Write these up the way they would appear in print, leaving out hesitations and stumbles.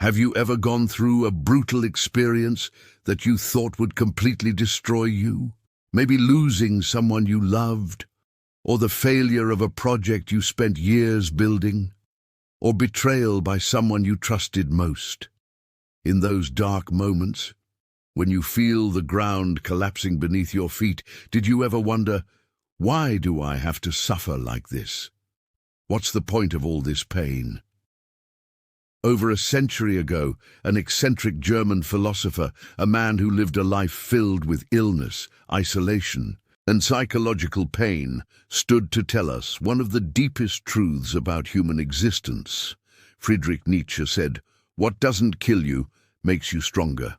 Have you ever gone through a brutal experience that you thought would completely destroy you? Maybe losing someone you loved, or the failure of a project you spent years building, or betrayal by someone you trusted most. In those dark moments, when you feel the ground collapsing beneath your feet, did you ever wonder, why do I have to suffer like this? What's the point of all this pain? Over a century ago, an eccentric German philosopher, a man who lived a life filled with illness, isolation, and psychological pain, stood to tell us one of the deepest truths about human existence. Friedrich Nietzsche said, "What doesn't kill you makes you stronger."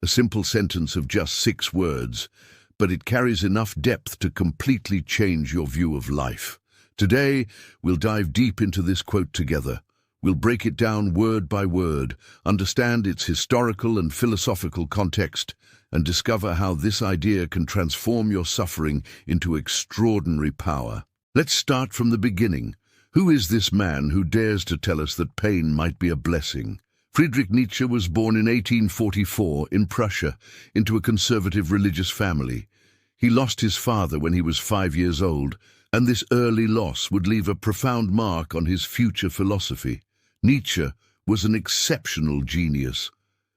A simple sentence of just 6 words, but it carries enough depth to completely change your view of life. Today, we'll dive deep into this quote together. We'll break it down word by word, understand its historical and philosophical context, and discover how this idea can transform your suffering into extraordinary power. Let's start from the beginning. Who is this man who dares to tell us that pain might be a blessing? Friedrich Nietzsche was born in 1844 in Prussia into a conservative religious family. He lost his father when he was 5 years old, and this early loss would leave a profound mark on his future philosophy. Nietzsche was an exceptional genius.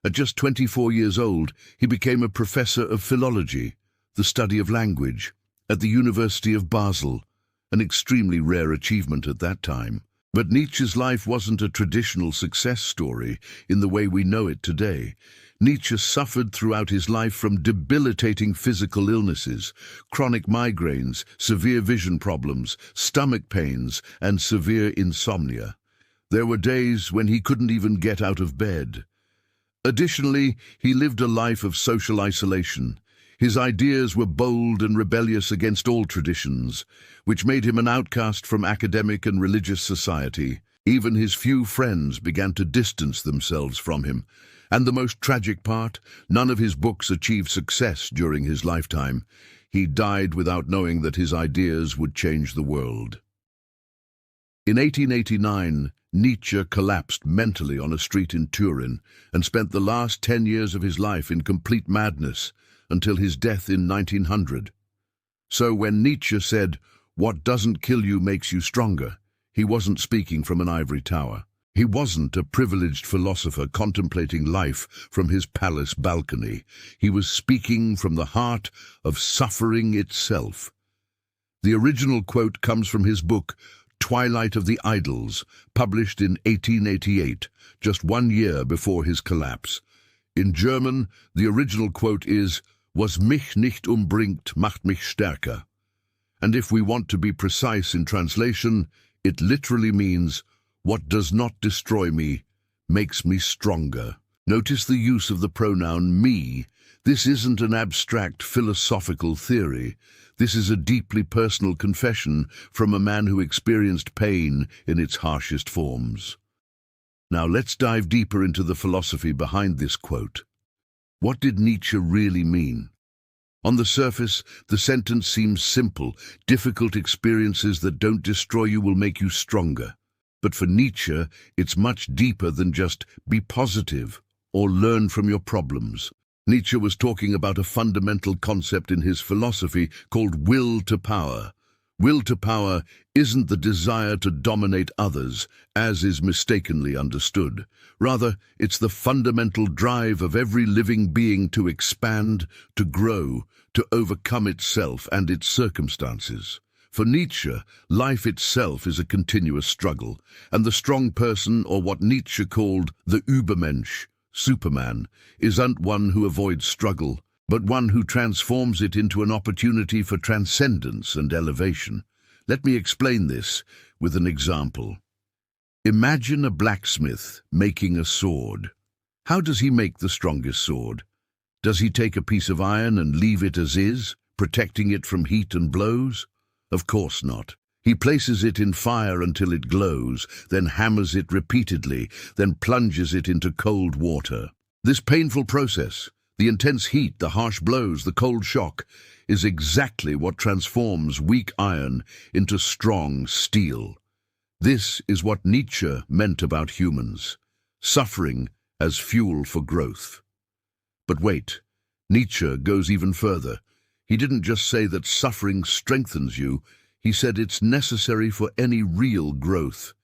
At just 24 years old, he became a professor of philology, the study of language, at the University of Basel, an extremely rare achievement at that time. But Nietzsche's life wasn't a traditional success story in the way we know it today. Nietzsche suffered throughout his life from debilitating physical illnesses, chronic migraines, severe vision problems, stomach pains, and severe insomnia. There were days when he couldn't even get out of bed. Additionally, he lived a life of social isolation. His ideas were bold and rebellious against all traditions, which made him an outcast from academic and religious society. Even his few friends began to distance themselves from him. And the most tragic part, none of his books achieved success during his lifetime. He died without knowing that his ideas would change the world. In 1889, Nietzsche collapsed mentally on a street in Turin and spent the last 10 years of his life in complete madness until his death in 1900. So when Nietzsche said, "What doesn't kill you makes you stronger," he wasn't speaking from an ivory tower. He wasn't a privileged philosopher contemplating life from his palace balcony. He was speaking from the heart of suffering itself. The original quote comes from his book, Twilight of the Idols, published in 1888, just 1 year before his collapse. In German, the original quote is, "Was mich nicht umbringt, macht mich stärker." And if we want to be precise in translation, it literally means, "What does not destroy me makes me stronger." Notice the use of the pronoun me. This isn't an abstract philosophical theory. This is a deeply personal confession from a man who experienced pain in its harshest forms. Now let's dive deeper into the philosophy behind this quote. What did Nietzsche really mean? On the surface, the sentence seems simple. Difficult experiences that don't destroy you will make you stronger. But for Nietzsche, it's much deeper than just be positive or learn from your problems. Nietzsche was talking about a fundamental concept in his philosophy called will to power. Will to power isn't the desire to dominate others, as is mistakenly understood. Rather, it's the fundamental drive of every living being to expand, to grow, to overcome itself and its circumstances. For Nietzsche, life itself is a continuous struggle, and the strong person, or what Nietzsche called the Übermensch, Superman, isn't one who avoids struggle, but one who transforms it into an opportunity for transcendence and elevation. Let me explain this with an example. Imagine a blacksmith making a sword. How does he make the strongest sword? Does he take a piece of iron and leave it as is, protecting it from heat and blows? Of course not. He places it in fire until it glows, then hammers it repeatedly, then plunges it into cold water. This painful process, the intense heat, the harsh blows, the cold shock, is exactly what transforms weak iron into strong steel. This is what Nietzsche meant about humans. suffering as fuel for growth. But wait, Nietzsche goes even further. He didn't just say that suffering strengthens you, he said it's necessary for any real growth.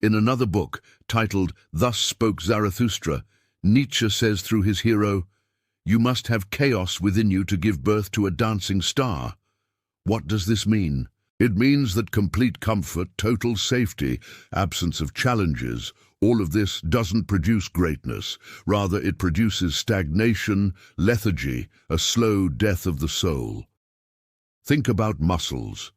In another book, titled Thus Spoke Zarathustra, Nietzsche says through his hero, "You must have chaos within you to give birth to a dancing star." What does this mean? It means that complete comfort, total safety, absence of challenges, all of this doesn't produce greatness. Rather, it produces stagnation, lethargy, a slow death of the soul. Think about muscles.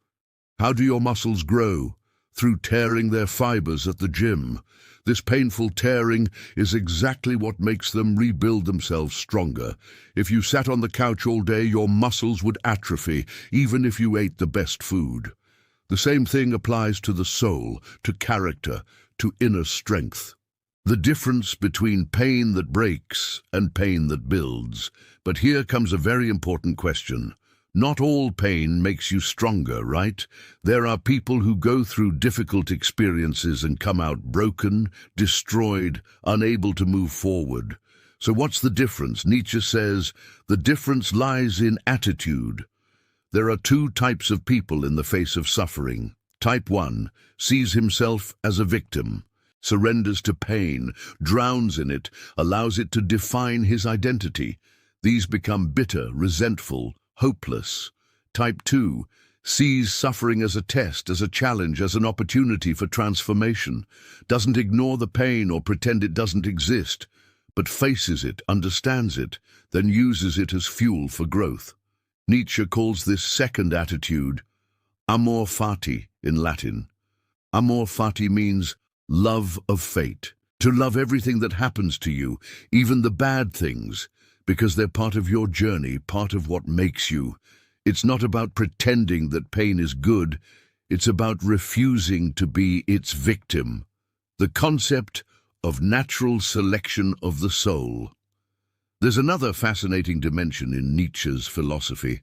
How do your muscles grow? Through tearing their fibers at the gym. This painful tearing is exactly what makes them rebuild themselves stronger. If you sat on the couch all day, your muscles would atrophy, even if you ate the best food. The same thing applies to the soul, to character, to inner strength. The difference between pain that breaks and pain that builds. But here comes a very important question. Not all pain makes you stronger, right? There are people who go through difficult experiences and come out broken, destroyed, unable to move forward. So what's the difference? Nietzsche says, the difference lies in attitude. There are two types of people in the face of suffering. Type 1 sees himself as a victim, surrenders to pain, drowns in it, allows it to define his identity. These become bitter, resentful, hopeless. Type 2 sees suffering as a test, as a challenge, as an opportunity for transformation, doesn't ignore the pain or pretend it doesn't exist, but faces it, understands it, then uses it as fuel for growth. Nietzsche calls this second attitude Amor Fati in Latin. Amor Fati means love of fate, to love everything that happens to you, even the bad things, because they're part of your journey, part of what makes you. It's not about pretending that pain is good, it's about refusing to be its victim. The concept of natural selection of the soul. There's another fascinating dimension in Nietzsche's philosophy.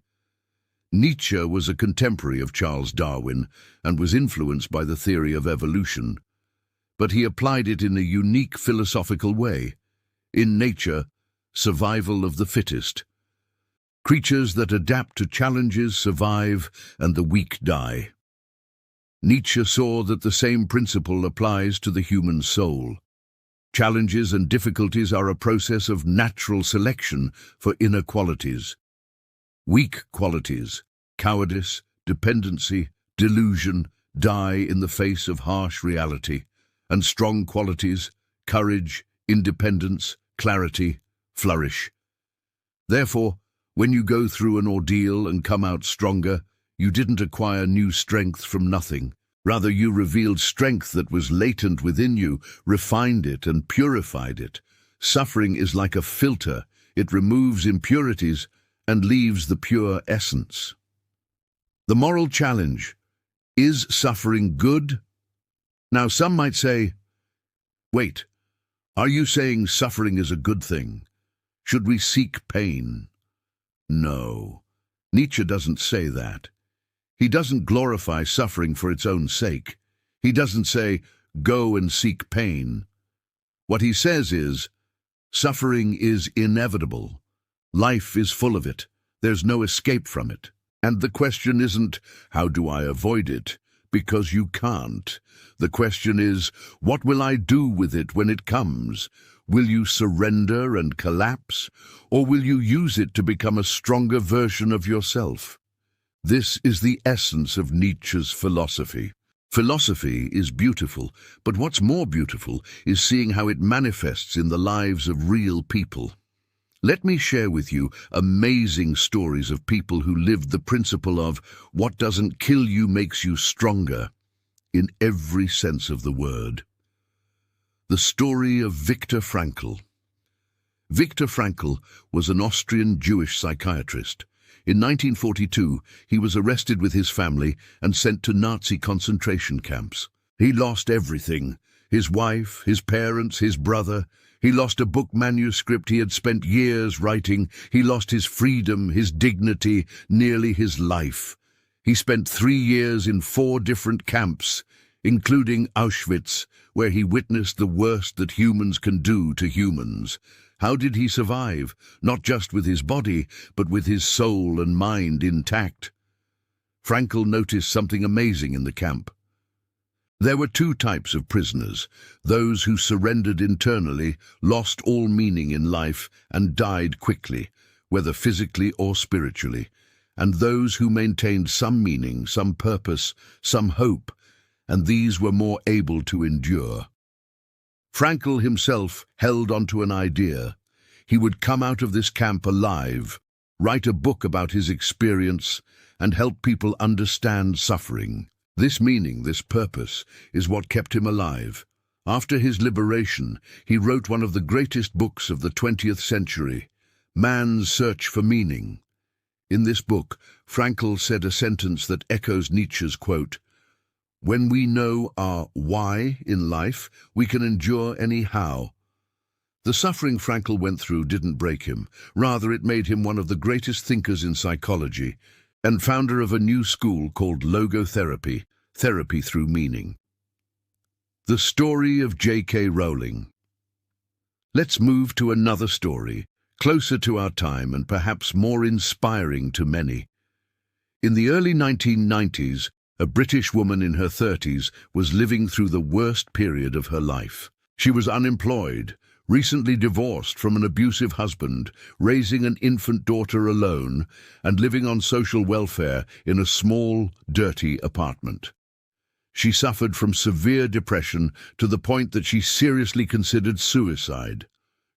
Nietzsche was a contemporary of Charles Darwin and was influenced by the theory of evolution, but he applied it in a unique philosophical way. In nature, survival of the fittest. Creatures that adapt to challenges survive and the weak die. Nietzsche saw that the same principle applies to the human soul. Challenges and difficulties are a process of natural selection for inner qualities. Weak qualities, cowardice, dependency, delusion, die in the face of harsh reality, and strong qualities, courage, independence, clarity, flourish. Therefore, when you go through an ordeal and come out stronger, you didn't acquire new strength from nothing. Rather, you revealed strength that was latent within you, refined it and purified it. Suffering is like a filter. It removes impurities and leaves the pure essence. The moral challenge. Is suffering good? Now, some might say, wait, are you saying suffering is a good thing? Should we seek pain? No, Nietzsche doesn't say that. He doesn't glorify suffering for its own sake. He doesn't say, go and seek pain. What he says is, suffering is inevitable. Life is full of it. There's no escape from it. And the question isn't, how do I avoid it? Because you can't. The question is, what will I do with it when it comes? Will you surrender and collapse, or will you use it to become a stronger version of yourself? This is the essence of Nietzsche's philosophy. Philosophy is beautiful, but what's more beautiful is seeing how it manifests in the lives of real people. Let me share with you amazing stories of people who lived the principle of what doesn't kill you makes you stronger, in every sense of the word. The story of Viktor Frankl. Viktor Frankl was an Austrian Jewish psychiatrist. In 1942, he was arrested with his family and sent to Nazi concentration camps. He lost everything: his wife, his parents, his brother. He lost a book manuscript he had spent years writing. He lost his freedom, his dignity, nearly his life. He spent 3 years in 4 different camps. including Auschwitz, where he witnessed the worst that humans can do to humans. How did he survive, not just with his body, but with his soul and mind intact? Frankl noticed something amazing in the camp. There were two types of prisoners: those who surrendered internally, lost all meaning in life, and died quickly, whether physically or spiritually, and those who maintained some meaning, some purpose, some hope, and these were more able to endure. Frankl himself held onto an idea. He would come out of this camp alive, write a book about his experience, and help people understand suffering. This meaning, this purpose, is what kept him alive. After his liberation, he wrote one of the greatest books of the 20th century, Man's Search for Meaning. In this book, Frankl said a sentence that echoes Nietzsche's quote, "When we know our why in life, we can endure any how." The suffering Frankl went through didn't break him. Rather, it made him one of the greatest thinkers in psychology and founder of a new school called logotherapy, therapy through meaning. The story of J.K. Rowling. Let's move to another story, closer to our time and perhaps more inspiring to many. In the early 1990s, a British woman in her 30s was living through the worst period of her life. She was unemployed, recently divorced from an abusive husband, raising an infant daughter alone, and living on social welfare in a small, dirty apartment. She suffered from severe depression to the point that she seriously considered suicide.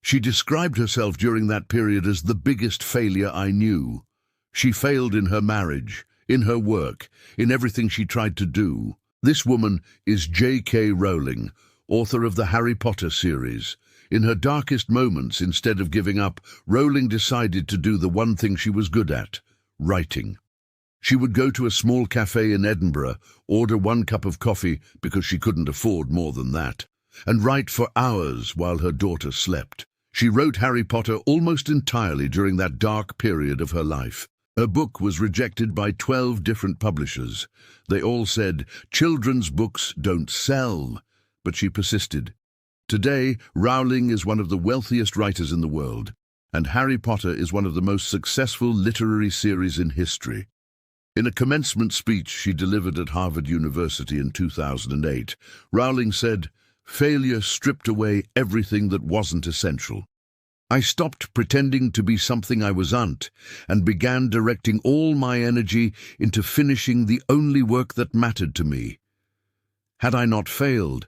She described herself during that period as the biggest failure I knew. She failed in her marriage, in her work, in everything she tried to do. This woman is J.K. Rowling, author of the Harry Potter series. In her darkest moments, instead of giving up, Rowling decided to do the one thing she was good at: writing. She would go to a small cafe in Edinburgh, order 1 cup of coffee because she couldn't afford more than that, and write for hours while her daughter slept. She wrote Harry Potter almost entirely during that dark period of her life. Her book was rejected by 12 different publishers. They all said, "Children's books don't sell," but she persisted. Today, Rowling is one of the wealthiest writers in the world, and Harry Potter is one of the most successful literary series in history. In a commencement speech she delivered at Harvard University in 2008, Rowling said, "Failure stripped away everything that wasn't essential. I stopped pretending to be something I wasn't, and began directing all my energy into finishing the only work that mattered to me. Had I not failed,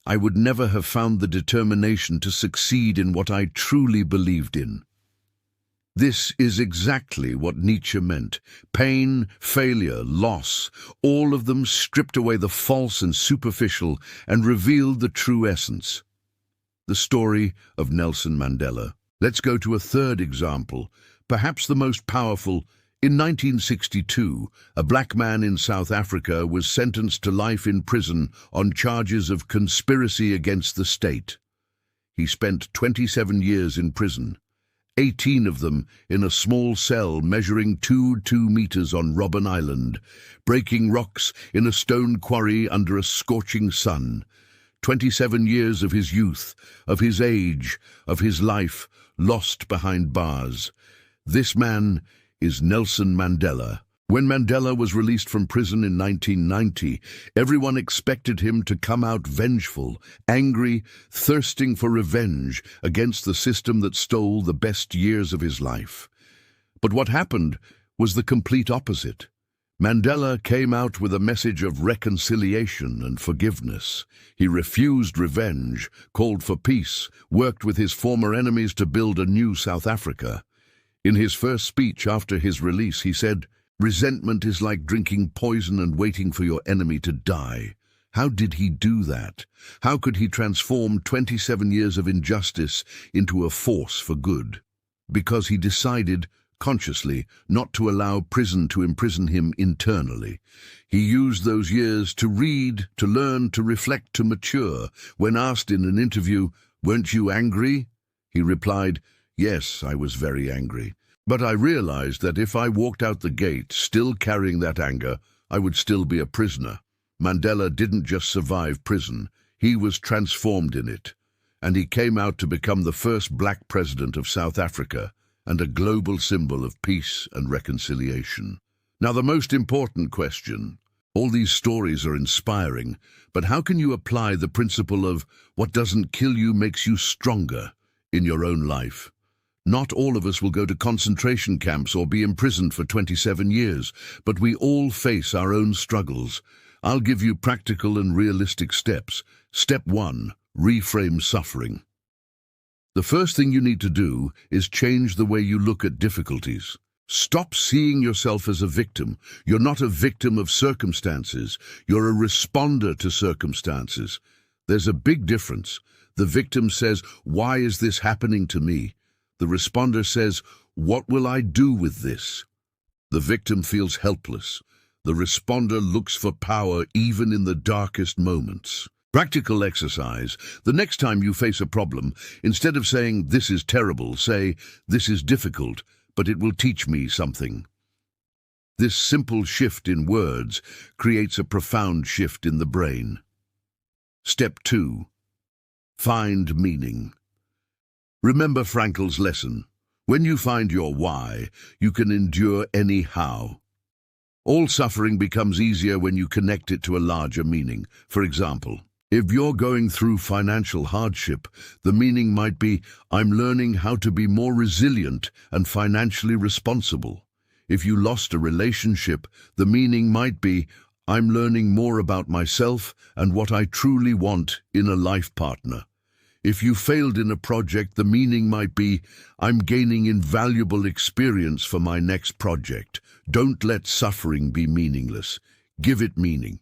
I would never have found the determination to succeed in what I truly believed in." This is exactly what Nietzsche meant. Pain, failure, loss, all of them stripped away the false and superficial and revealed the true essence. The story of Nelson Mandela. Let's go to a third example, perhaps the most powerful. In 1962, a black man in South Africa was sentenced to life in prison on charges of conspiracy against the state. He spent 27 years in prison, 18 of them in a small cell measuring 2 meters on Robben Island, breaking rocks in a stone quarry under a scorching sun. 27 years of his youth, of his age, of his life, lost behind bars. This man is Nelson Mandela. When Mandela was released from prison in 1990, everyone expected him to come out vengeful, angry, thirsting for revenge against the system that stole the best years of his life. But what happened was the complete opposite. Mandela came out with a message of reconciliation and forgiveness. He refused revenge, called for peace, worked with his former enemies to build a new South Africa. In his first speech after his release, he said, "Resentment is like drinking poison and waiting for your enemy to die." How did he do that? How could he transform 27 years of injustice into a force for good? Because he decided, consciously, not to allow prison to imprison him internally. He used those years to read, to learn, to reflect, to mature. When asked in an interview, "Weren't you angry?" he replied, "Yes, I was very angry. But I realized that if I walked out the gate still carrying that anger, I would still be a prisoner. Mandela didn't just survive prison, he was transformed in it. And he came out to become the first black president of South Africa and a global symbol of peace and reconciliation. Now, the most important question: all these stories are inspiring, but how can you apply the principle of what doesn't kill you makes you stronger in your own life? Not all of us will go to concentration camps or be imprisoned for 27 years, but we all face our own struggles. I'll give you practical and realistic steps. Step 1. Reframe suffering. The first thing you need to do is change the way you look at difficulties. Stop seeing yourself as a victim. You're not a victim of circumstances. You're a responder to circumstances. There's a big difference. The victim says, "Why is this happening to me?" The responder says, "What will I do with this?" The victim feels helpless. The responder looks for power even in the darkest moments. Practical exercise. The next time you face a problem, instead of saying, "This is terrible," say, "This is difficult, but it will teach me something." This simple shift in words creates a profound shift in the brain. Step 2. Find meaning. Remember Frankl's lesson. When you find your why, you can endure any how. All suffering becomes easier when you connect it to a larger meaning. For example, if you're going through financial hardship, the meaning might be, "I'm learning how to be more resilient and financially responsible." If you lost a relationship, the meaning might be, "I'm learning more about myself and what I truly want in a life partner." If you failed in a project, the meaning might be, "I'm gaining invaluable experience for my next project." Don't let suffering be meaningless. Give it meaning.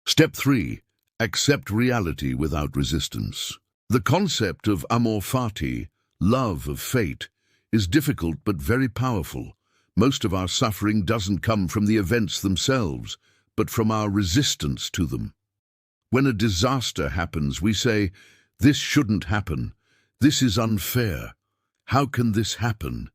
Step 3. Accept reality without resistance. The concept of Amor Fati, love of fate, is difficult but very powerful. Most of our suffering doesn't come from the events themselves, but from our resistance to them. When a disaster happens, we say, "This shouldn't happen. This is unfair. How can this happen?"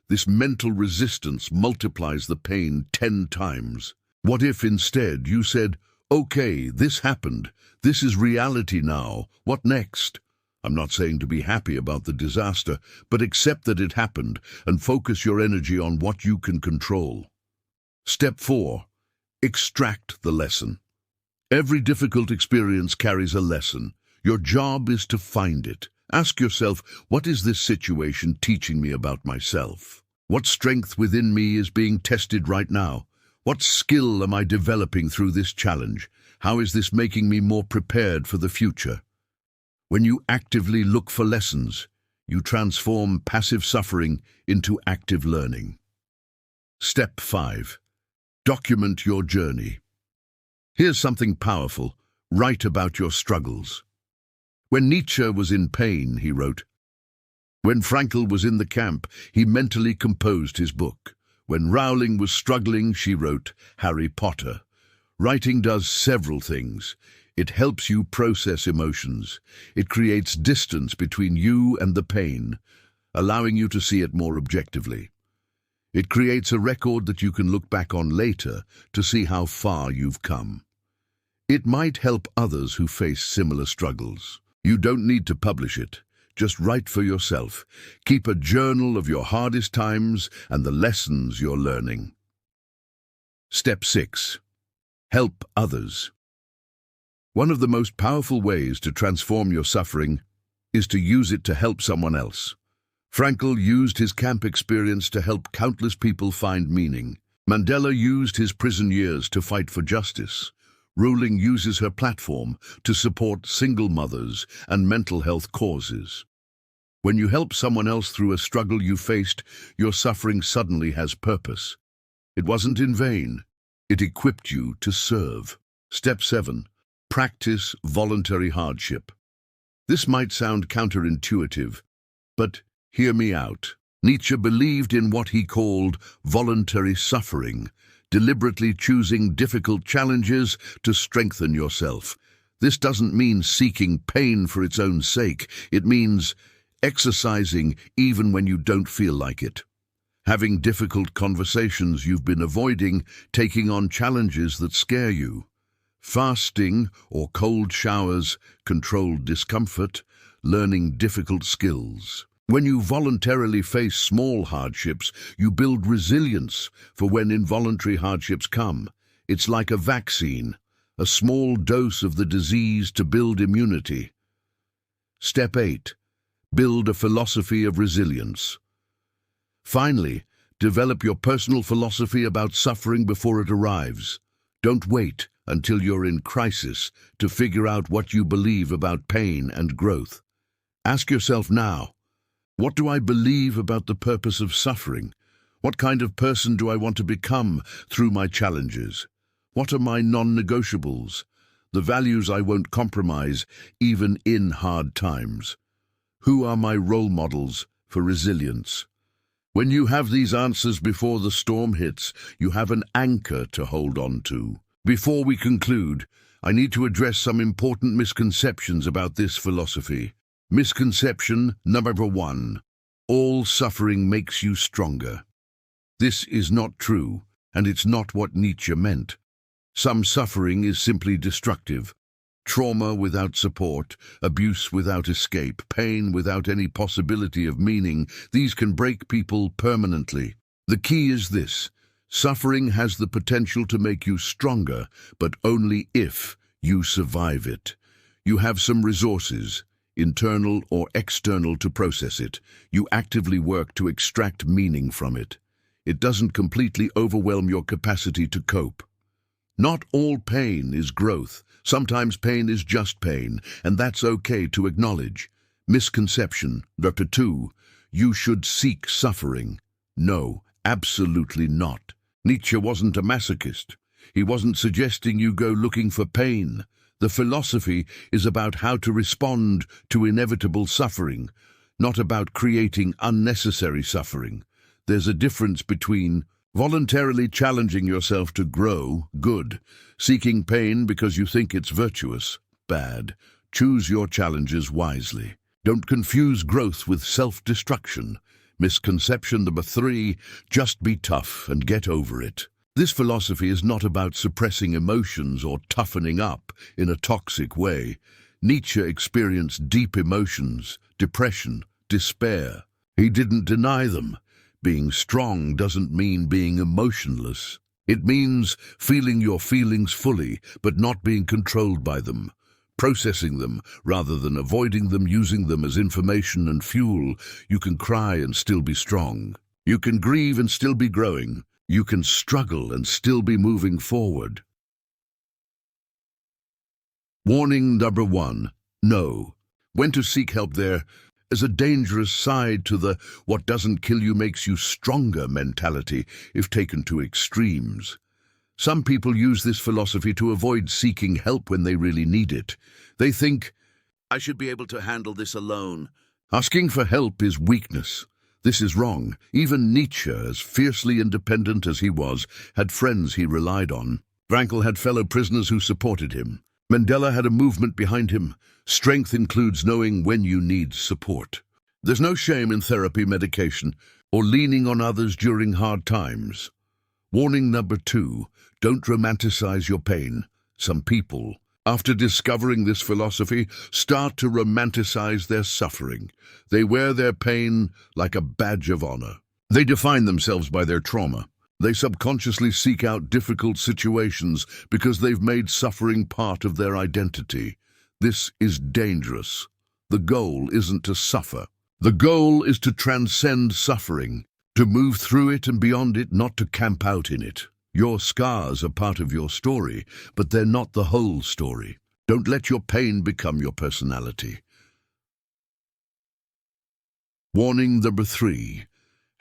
This mental resistance multiplies the pain 10 times. What if instead you said, "Okay, this happened. This is reality now. What next?" I'm not saying to be happy about the disaster, but accept that it happened and focus your energy on what you can control. Step 4. Extract the lesson. Every difficult experience carries a lesson. Your job is to find it. Ask yourself, what is this situation teaching me about myself? What strength within me is being tested right now? What skill am I developing through this challenge? How is this making me more prepared for the future? When you actively look for lessons, you transform passive suffering into active learning. Step 5. Document your journey. Here's something powerful. Write about your struggles. When Nietzsche was in pain, he wrote. When Frankl was in the camp, he mentally composed his book. When Rowling was struggling, she wrote Harry Potter. Writing does several things. It helps you process emotions. It creates distance between you and the pain, allowing you to see it more objectively. It creates a record that you can look back on later to see how far you've come. It might help others who face similar struggles. You don't need to publish it. Just write for yourself. Keep a journal of your hardest times and the lessons you're learning. Step 6. Help others. One of the most powerful ways to transform your suffering is to use it to help someone else. Frankl used his camp experience to help countless people find meaning. Mandela used his prison years to fight for justice. Rowling uses her platform to support single mothers and mental health causes. When you help someone else through a struggle you faced, your suffering suddenly has purpose. It wasn't in vain. It equipped you to serve. Step 7. Practice voluntary hardship. This might sound counterintuitive, but hear me out. Nietzsche believed in what he called voluntary suffering, deliberately choosing difficult challenges to strengthen yourself. This doesn't mean seeking pain for its own sake. It means exercising even when you don't feel like it. Having difficult conversations you've been avoiding, taking on challenges that scare you. Fasting or cold showers control discomfort, learning difficult skills. When you voluntarily face small hardships, you build resilience for when involuntary hardships come. It's like a vaccine, a small dose of the disease to build immunity. Step 8. Build a philosophy of resilience. Finally, develop your personal philosophy about suffering before it arrives. Don't wait until you're in crisis to figure out what you believe about pain and growth. Ask yourself now, what do I believe about the purpose of suffering? What kind of person do I want to become through my challenges? What are my non-negotiables? The values I won't compromise even in hard times. Who are my role models for resilience? When you have these answers before the storm hits, you have an anchor to hold on to. Before we conclude, I need to address some important misconceptions about this philosophy. Misconception number 1. All suffering makes you stronger. This is not true, and it's not what Nietzsche meant. Some suffering is simply destructive. Trauma without support, abuse without escape, pain without any possibility of meaning, these can break people permanently. The key is this: suffering has the potential to make you stronger, but only if you survive it. You have some resources, internal or external, to process it. You actively work to extract meaning from it. It doesn't completely overwhelm your capacity to cope. Not all pain is growth. Sometimes pain is just pain, and that's okay to acknowledge. Misconception number 2. You should seek suffering. No, absolutely not. Nietzsche wasn't a masochist. He wasn't suggesting you go looking for pain. The philosophy is about how to respond to inevitable suffering, not about creating unnecessary suffering. There's a difference between voluntarily challenging yourself to grow, good; seeking pain because you think it's virtuous, bad. Choose your challenges wisely. Don't confuse growth with self-destruction. Misconception number 3, just be tough and get over it. This philosophy is not about suppressing emotions or toughening up in a toxic way. Nietzsche experienced deep emotions, depression, despair. He didn't deny them. Being strong doesn't mean being emotionless. It means feeling your feelings fully, but not being controlled by them. Processing them rather than avoiding them, using them as information and fuel. You can cry and still be strong. You can grieve and still be growing. You can struggle and still be moving forward. Warning number 1. No. When to seek help there is a dangerous side to the what doesn't kill you makes you stronger mentality if taken to extremes. Some people use this philosophy to avoid seeking help when they really need it. They think, I should be able to handle this alone. Asking for help is weakness. This is wrong. Even Nietzsche, as fiercely independent as he was, had friends he relied on. Frankl had fellow prisoners who supported him. Mandela had a movement behind him. Strength includes knowing when you need support. There's no shame in therapy, medication, or leaning on others during hard times. Warning number 2, don't romanticize your pain. Some people, after discovering this philosophy, start to romanticize their suffering. They wear their pain like a badge of honor. They define themselves by their trauma. They subconsciously seek out difficult situations because they've made suffering part of their identity. This is dangerous. The goal isn't to suffer. The goal is to transcend suffering, to move through it and beyond it, not to camp out in it. Your scars are part of your story, but they're not the whole story. Don't let your pain become your personality. Warning number 3.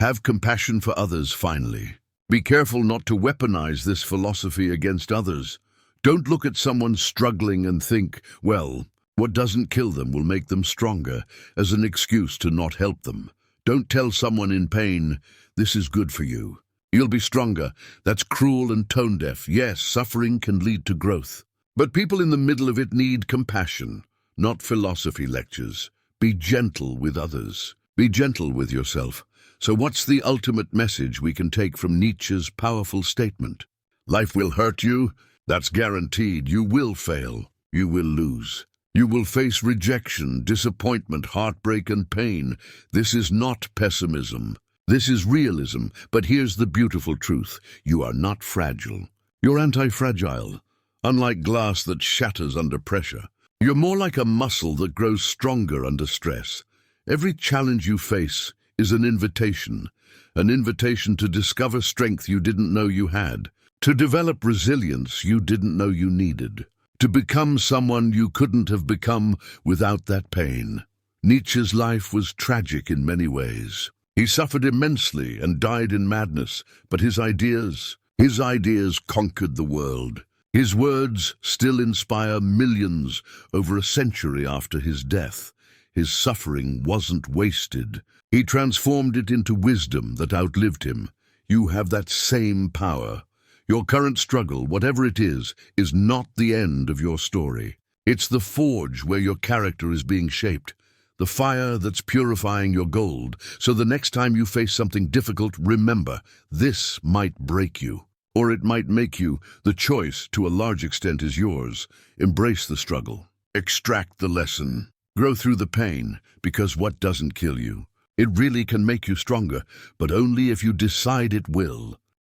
Have compassion for others, finally. Be careful not to weaponize this philosophy against others. Don't look at someone struggling and think, well, what doesn't kill them will make them stronger, as an excuse to not help them. Don't tell someone in pain, this is good for you. You'll be stronger. That's cruel and tone-deaf. Yes, suffering can lead to growth. But people in the middle of it need compassion, not philosophy lectures. Be gentle with others. Be gentle with yourself. So what's the ultimate message we can take from Nietzsche's powerful statement? Life will hurt you. That's guaranteed. You will fail. You will lose. You will face rejection, disappointment, heartbreak, and pain. This is not pessimism. This is realism. But here's the beautiful truth. You are not fragile. You're anti-fragile. Unlike glass that shatters under pressure. You're more like a muscle that grows stronger under stress. Every challenge you face is an invitation to discover strength you didn't know you had, to develop resilience you didn't know you needed, to become someone you couldn't have become without that pain. Nietzsche's life was tragic in many ways. He suffered immensely and died in madness, but his ideas conquered the world. His words still inspire millions over a century after his death. His suffering wasn't wasted. He transformed it into wisdom that outlived him. You have that same power. Your current struggle, whatever it is not the end of your story. It's the forge where your character is being shaped, the fire that's purifying your gold. So the next time you face something difficult, remember, this might break you, or it might make you. The choice, to a large extent, is yours. Embrace the struggle. Extract the lesson. Grow through the pain, because what doesn't kill you, it really can make you stronger, but only if you decide it will.